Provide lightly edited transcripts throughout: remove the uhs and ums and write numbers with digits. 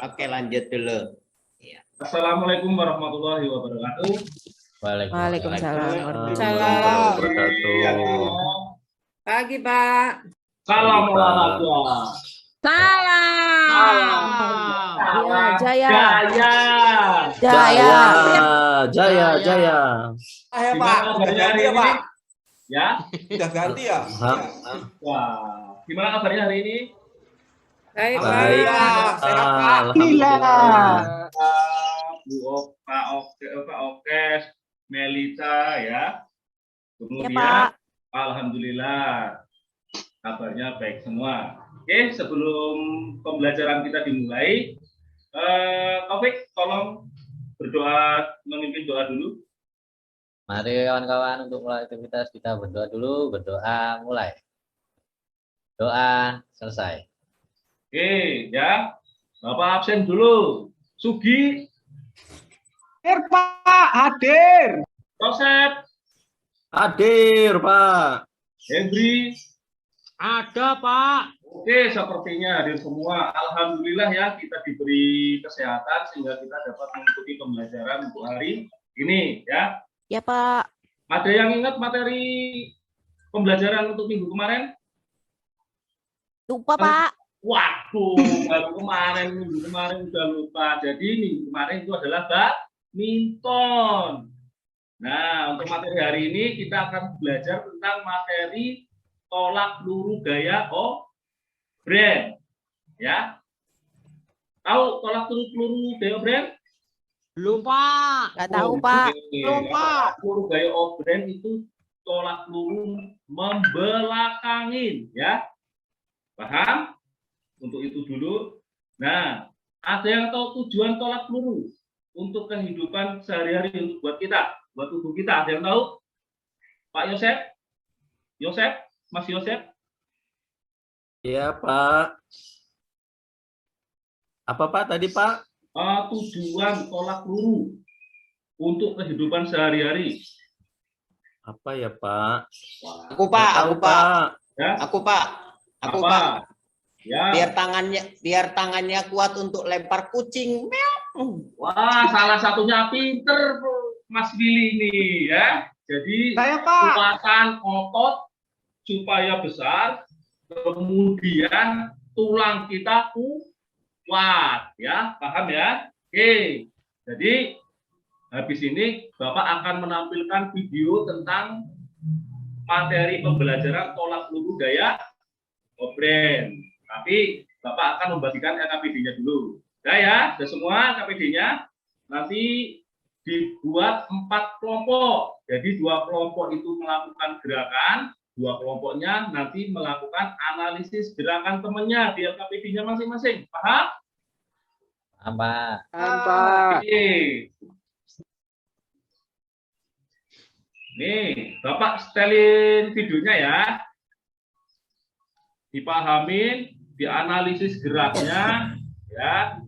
Oke, lanjut dulu. Ya. Assalamualaikum warahmatullahi wabarakatuh. Waalaikumsalam warahmatullahi wabarakatuh. Pagi, Pak. Salam Pagi, Pak. olahraga. Salam. Jaya. Jaya. Jaya. Jaya, Jaya. Ya, Pak. Gimana Udah kabarnya hari ganti ya, ini? Pak. Ya. Udah ganti ya? Wah, gimana kabarnya hari ini? Baik, Baik. Pak. Sehat, Pak. Alhamdulillah. Bu Oka, Okes, Melita ya. Kemudian Pak. Alhamdulillah kabarnya baik semua. Oke, sebelum pembelajaran kita dimulai, Taufik tolong berdoa, memimpin doa dulu. Mari kawan-kawan untuk mulai aktivitas kita berdoa dulu, berdoa mulai. Doa selesai. Oke, ya. Bapak absen dulu. Sugi, Hadir, Pak. Hadir. Joseph, Hadir, Pak. Hendri. Ada, Pak. Oke, sepertinya hadir semua. Alhamdulillah ya, kita diberi kesehatan sehingga kita dapat mengikuti pembelajaran untuk hari ini ya. Ya, Pak. Ada yang ingat materi pembelajaran untuk minggu kemarin? Lupa, Pak. Waduh, baru minggu kemarin udah lupa. Jadi minggu kemarin itu adalah badminton. Nah, untuk materi hari ini kita akan belajar tentang materi tolak peluru gaya O'Brien. Ya. Tahu tolak peluru gaya O'Brien? Belum, Pak. Nggak tahu, Pak. Belum, Pak. Peluru gaya O'Brien itu tolak peluru membelakangin, ya. Paham? Untuk itu dulu. Nah, ada yang tahu tujuan tolak peluru untuk kehidupan sehari-hari untuk buat kita, buat tubuh kita? Ada yang tahu? Pak Yosef? Yosef? Mas Yosef? Iya, Pak. Apa, Pak, tadi, Pak? Tujuan tolak peluru untuk kehidupan sehari-hari. Apa ya, Pak? Aku, Pak. Nggak tahu, Aku, Pak. Ya? Aku, Pak. Aku, Apa? Pak. Ya. Biar tangannya kuat untuk lempar kucing. Wah, salah satunya pinter, Mas Willy ini, ya. Jadi, Saya, Pak. kekuatan otot supaya besar, kemudian tulang kita kuat, ya. Paham ya? Oke. Jadi, habis ini Bapak akan menampilkan video tentang materi pembelajaran tolak peluru gaya O'Brien. Tapi Bapak akan membagikan KPD-nya dulu. Ya, sudah semua KPD-nya. Nanti dibuat 4 kelompok. Jadi 2 kelompok itu melakukan gerakan, 2 kelompoknya nanti melakukan analisis gerakan temannya di KPD-nya masing-masing. Paham? Apa? Oke. Nih, Bapak setelin videonya ya. Dipahamin, dianalisis geraknya, ya.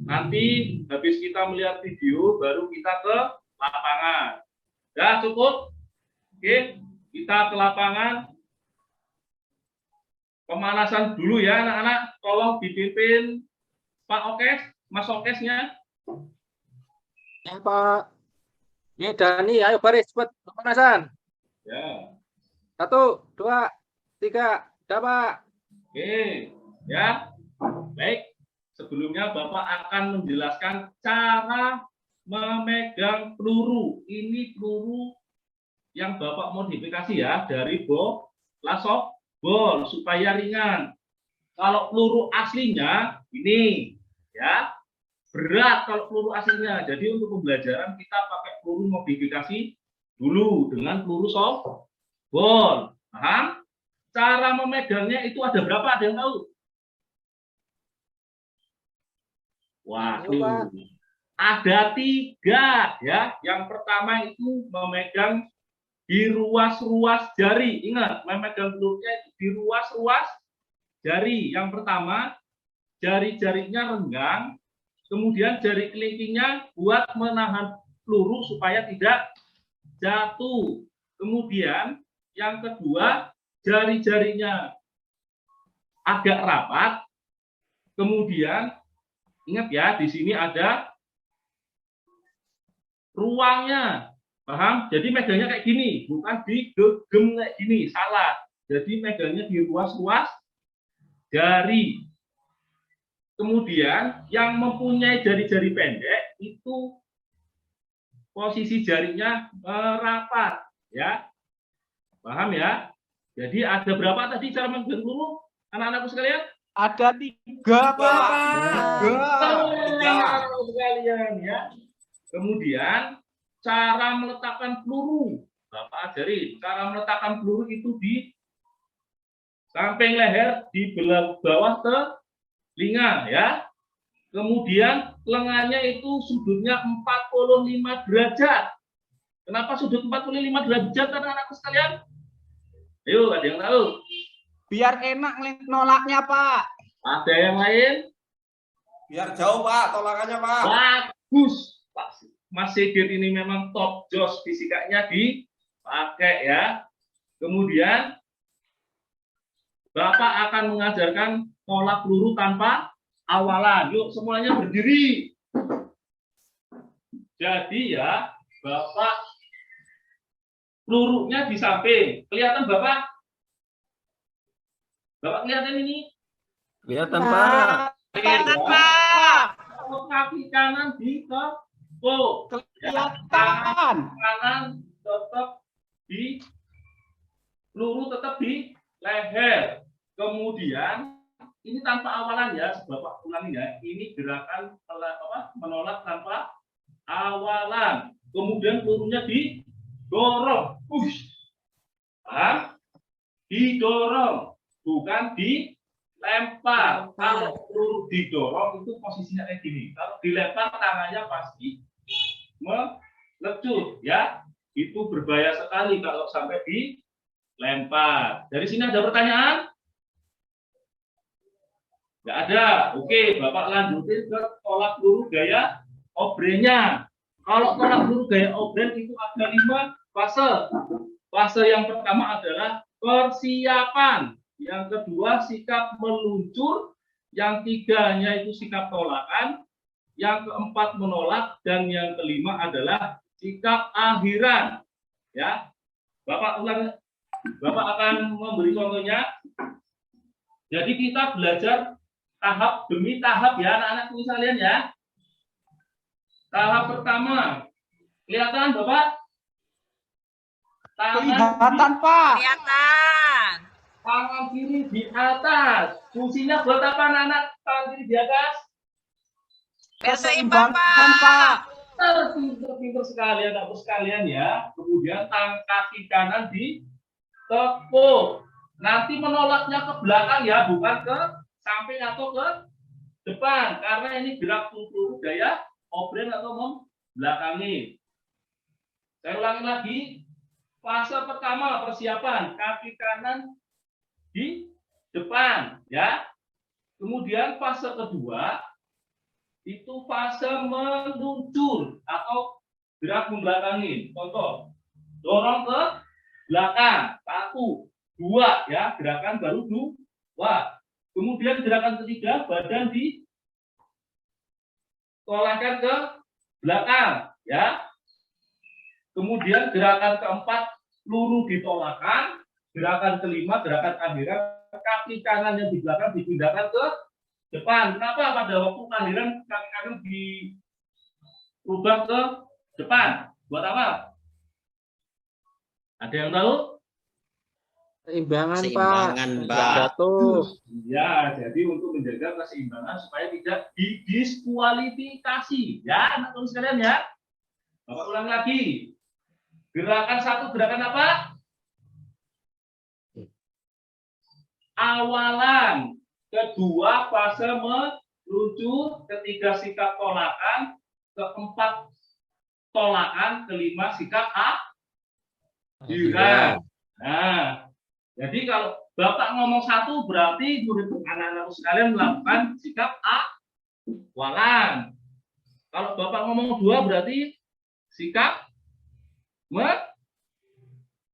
Nanti habis kita melihat video, baru kita ke lapangan. Ya, cukup? Oke, kita ke lapangan. Pemanasan dulu ya, anak-anak. Tolong dipimpin Pak Okes, Mas Okesnya. Ya, Pak. Ini Dani, ayo baris buat pemanasan. Ya. 1, 2, 3, dapat. Oke, ya. Baik. Sebelumnya Bapak akan menjelaskan cara memegang peluru. Ini peluru yang Bapak modifikasi ya dari bola softball supaya ringan. Kalau peluru aslinya ini ya berat kalau peluru aslinya. Jadi untuk pembelajaran kita pakai peluru modifikasi dulu dengan peluru softball. Paham? Cara memegangnya itu ada berapa? Ada yang tahu? Waduh, ada 3 ya. Yang pertama itu memegang di ruas-ruas jari. Ingat, memegang pelurunya itu di ruas-ruas jari. Yang pertama, jari-jarinya renggang. Kemudian jari kelingkingnya buat menahan peluru supaya tidak jatuh. Kemudian yang kedua, jari-jarinya agak rapat. Kemudian ingat ya, di sini ada ruangnya. Paham? Jadi megangnya kayak gini, bukan digegem kayak gini, salah. Jadi megangnya di ruas-ruas jari. Kemudian yang mempunyai jari-jari pendek itu posisi jarinya merapat, ya. Paham ya? Jadi ada berapa tadi cara memegang peluru, anak-anakku sekalian? Ada 3, Pak. Sekalian ya. Kemudian cara meletakkan peluru, Bapak ajari. Cara meletakkan peluru itu di samping leher, di bawah telinga ya. Kemudian lengannya itu sudutnya 45 derajat. Kenapa sudut 45 derajat, anak-anakku sekalian? Ayo, ada yang tahu? Biar enak nolaknya, Pak. Ada yang lain? Biar jauh Pak, tolakannya Pak. Bagus. Mas Sigit ini memang top jos, fisikanya dipakai ya. Kemudian Bapak akan mengajarkan pola peluru tanpa awalan. Yuk semuanya berdiri. Jadi ya, Bapak pelurunya di samping. Kelihatan Bapak? Bapak kelihatan ini? Kelihatan, Pak. Kelihatan Pak. Kaki kanan di tepuk. Kelihatan. Kanan tetap di peluru tetap di leher. Kemudian ini tanpa awalan ya, Bapak ulangi ya. Ini gerakan menolak tanpa awalan. Kemudian pelurunya didorong. Paham? Didorong, bukan dilempar. Kalau peluru didorong itu posisinya kayak gini. Kalau dilempar tangannya pasti melecut ya. Itu berbahaya sekali kalau sampai dilempar. Dari sini ada pertanyaan? Nggak ada. Oke, Bapak lanjutin ke tolak peluru gaya obrenya. Kalau tolak peluru gaya obren itu ada 5 fase. Fase yang pertama adalah persiapan. Yang kedua sikap meluncur. Yang tiganya itu sikap tolakan. Yang keempat menolak. Dan yang kelima adalah sikap akhiran. Ya, Bapak ulang. Bapak akan memberi contohnya. Jadi kita belajar tahap demi tahap ya anak-anakku sekalian ya. Tahap pertama, kelihatan Bapak? Kelihatan, Pak. Kelihatan. Tangan kiri di atas. Fungsinya buat apa anak-anak tangan kiri di atas? Keseimbangan, Pak. Pinter sekali anak-anakku sekalian ya. Kemudian kaki kanan ditepuk. Nanti menolaknya ke belakang ya, bukan ke samping atau ke depan. Karena ini gerak peluru gaya obren atau membelakangi. Saya ulangi lagi. Fase pertama persiapan, kaki kanan di depan ya. Kemudian fase kedua itu fase meluncur atau gerak membelakangi. Contoh, dorong ke belakang, 1, 2 ya, gerakan baru 2. Kemudian gerakan ketiga, badan ditolakkan ke belakang ya. Kemudian gerakan keempat, peluru ditolakkan. Gerakan kelima, gerakan akhiran, kaki kanan yang di belakang dipindahkan ke depan. Kenapa pada waktu akhiran kaki kanan dirubah ke depan? Buat apa? Ada yang tahu? Keseimbangan, Pak. Keseimbangan, Pak. Jatuh. Ya, jadi untuk menjaga keseimbangan supaya tidak didiskualifikasi. Ya, anak-anak sekalian ya. Bapak ulang lagi. Gerakan satu, gerakan apa? Awalan. Kedua, fase meluncur. Ketiga, sikap tolakan. Keempat, tolakan. Kelima, sikap akhiran. Nah, jadi kalau Bapak ngomong satu berarti murid anak-anak sekalian melakukan sikap awalan. Kalau Bapak ngomong 2 berarti sikap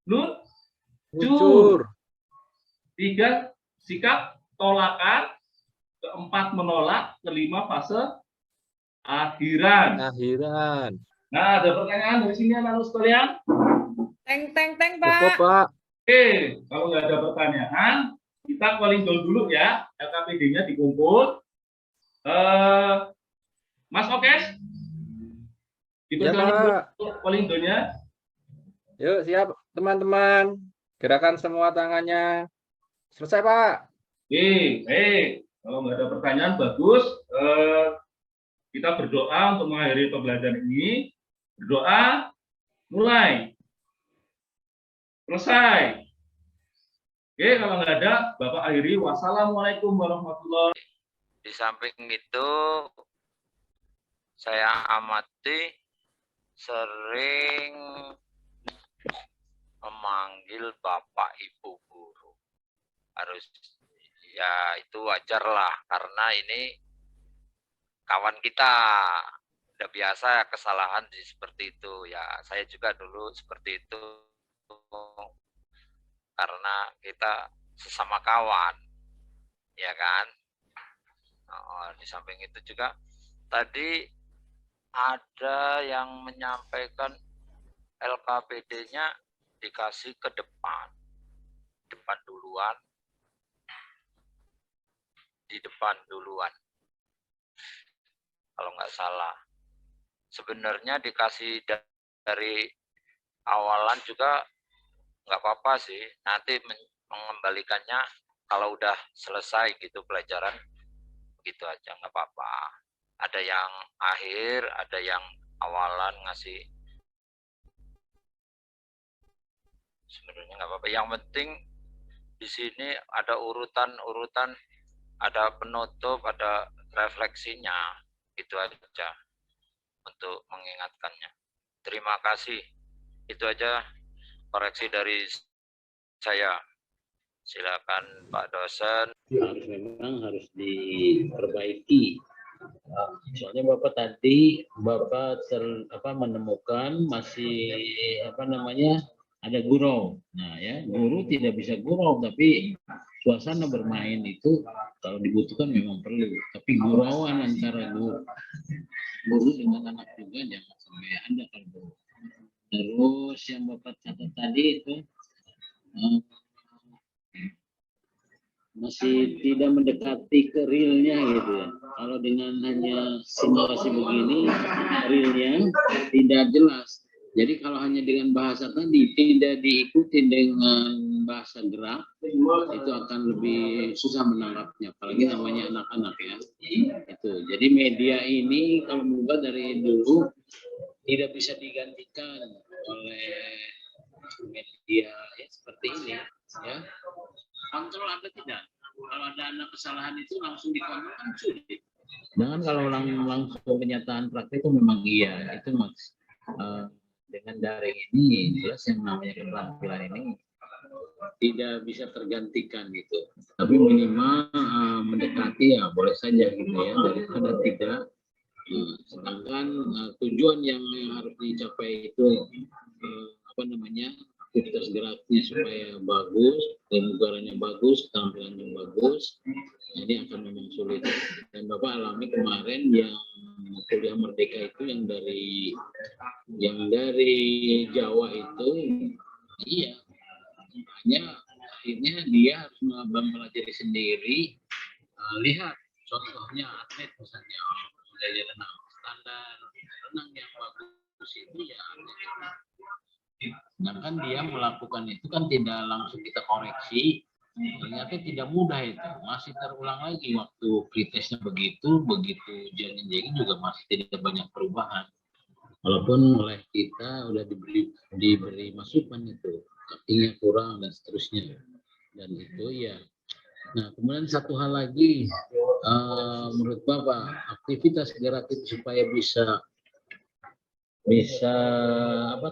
meluncur. 3 sikap tolakan. keempat menolak, kelima fase akhiran. Akhiran. Nah, ada pertanyaan dari sini anak-anak sekalian? Cukup, Pak. Oke, kalau nggak ada pertanyaan, kita calling dulu ya. LKPD-nya dikumpul. Mas Okes, Ya, dipercaya Pak. calling nya. Yuk, siap, teman-teman. Gerakan semua tangannya. Selesai, Pak. Oke, baik. Kalau nggak ada pertanyaan, bagus. Kita berdoa untuk mengakhiri pembelajaran ini. Berdoa, mulai. Selesai. Oke, kalau nggak ada, Bapak akhiri. Wassalamualaikum warahmatullahi wabarakatuh. Di samping itu, saya amati sering memanggil Bapak Ibu guru. Harus, ya itu wajar lah, karena ini kawan kita. Udah biasa kesalahan seperti itu. Ya, saya juga dulu seperti itu. Karena kita sesama kawan. Ya kan? Di samping itu juga tadi ada yang menyampaikan LKPD-nya dikasih ke depan duluan, di depan duluan. Kalau nggak salah, sebenarnya dikasih dari awalan juga nggak apa-apa sih. Nanti mengembalikannya kalau udah selesai gitu pelajaran, begitu aja nggak apa-apa. Ada yang akhir, ada yang awalan ngasih. Sebenarnya nggak apa-apa. Yang penting di sini ada urutan-urutan, ada penutup, ada refleksinya, itu aja untuk mengingatkannya. Terima kasih. Itu aja koreksi dari saya. Silakan Pak dosen. Memang harus diperbaiki. Soalnya Bapak menemukan masih ada gurau. Nah ya, guru tidak bisa gurau, tapi suasana bermain itu kalau dibutuhkan memang perlu. Tapi gurauan antara guru dengan anak juga jangan sampai ada kalau. Terus yang Bapak catat tadi itu masih tidak mendekati ke realnya gitu ya. Kalau dengan hanya simulasi begini, realnya tidak jelas. Jadi kalau hanya dengan bahasa tadi tidak diikuti dengan bahasa gerak, itu akan lebih susah menangkapnya. Apalagi namanya anak-anak ya. Itu. Jadi media ini kalau berubah dari dulu tidak bisa digantikan oleh media ya, seperti ini ya. Kontrol ada tidak? Kalau ada anak kesalahan itu langsung dikontrol kan sulit. Jangan kalau langsung kenyataan praktik itu memang iya, itu mas. Dengan daring ini jelas yang namanya keterampilan ini tidak bisa tergantikan gitu. Tapi minimal mendekati ya boleh saja gitu ya, daripada tidak. Sedangkan tujuan yang harus dicapai itu aktivitas geraknya supaya bagus, kebugarannya bagus, keterampilannya bagus, ini akan memang sulit. Dan Bapak alami kemarin yang kuliah merdeka itu yang dari Jawa itu, iya, makanya akhirnya dia harus mempelajari sendiri. Lihat contohnya atlet misalnya belajar renang standar renang yang bagus itu ya atlet. Sedangkan dia melakukan itu kan tidak langsung kita koreksi, ternyata tidak mudah itu, masih terulang lagi waktu pretestnya begitu ujian juga masih tidak banyak perubahan. Walaupun oleh kita udah diberi masukan itu, kakinya kurang dan seterusnya. Dan itu ya. Nah kemudian satu hal lagi, menurut Bapak aktivitas gerak itu supaya bisa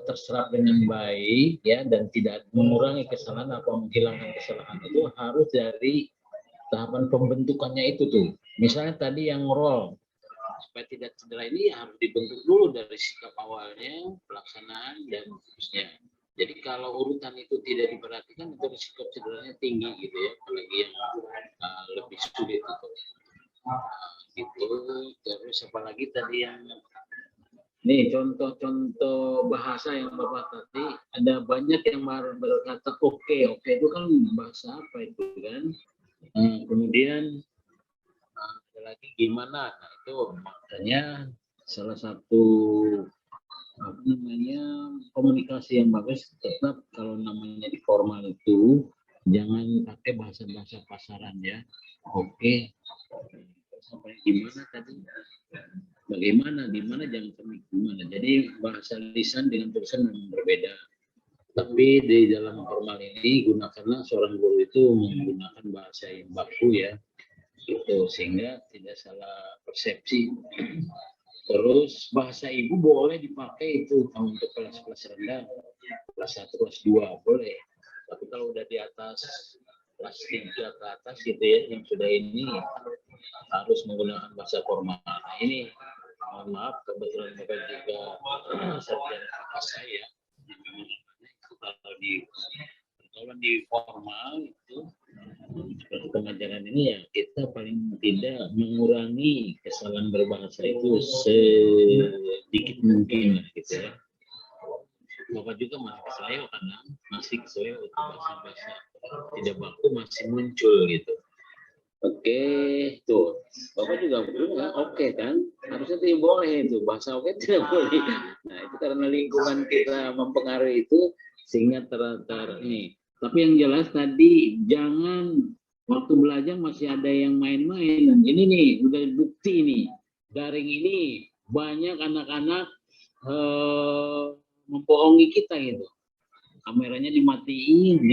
terserap dengan baik ya dan tidak mengurangi kesalahan atau menghilangkan kesalahan itu harus dari tahapan pembentukannya itu tuh. Misalnya tadi yang roll supaya tidak cedera ini harus dibentuk dulu dari sikap awalnya, pelaksanaan dan seterusnya. Jadi kalau urutan itu tidak diperhatikan itu risiko cederanya tinggi gitu ya, apalagi yang lebih sulit itu. Gitu. Terus apalagi tadi yang nih contoh-contoh bahasa yang Bapak tadi, ada banyak yang berkata oke itu kan bahasa apa itu kan? Kemudian ada lagi gimana? Nah, itu makanya salah satu apa namanya komunikasi yang bagus tetap kalau namanya di formal itu jangan pakai bahasa-bahasa pasaran ya. Oke. Sampai gimana tadi? Bagaimana, di mana, jangan sampai gimana. Jadi bahasa lisan dengan tulisan memang berbeda. Tapi di dalam formal ini gunakanlah seorang guru itu menggunakan bahasa yang baku ya, gitu sehingga tidak salah persepsi. Terus bahasa ibu boleh dipakai itu untuk kelas-kelas rendah, kelas 1, kelas 2 boleh. Tapi kalau udah di atas kelas 3 ke atas gitu ya, yang sudah ini harus menggunakan bahasa formal. Nah, ini mohon maaf kebetulan Bapak juga sarjana bahasa ya. Itu kalau di formal itu seperti pengajaran ini ya kita paling tidak mengurangi kesalahan berbahasa itu sedikit mungkin gitu ya. Bapak juga masih keseleo karena masih keseleo bahasa-bahasa tidak baku masih muncul gitu. Oke, tuh Bapak juga belum oke kan? Harusnya tidak boleh itu bahasa oke tidak boleh. Nah itu karena lingkungan kita mempengaruhi itu sehingga ini. Tapi yang jelas tadi jangan waktu belajar masih ada yang main-main. Ini nih udah bukti nih daring ini banyak anak-anak membohongi kita gitu. Kameranya dimatiin.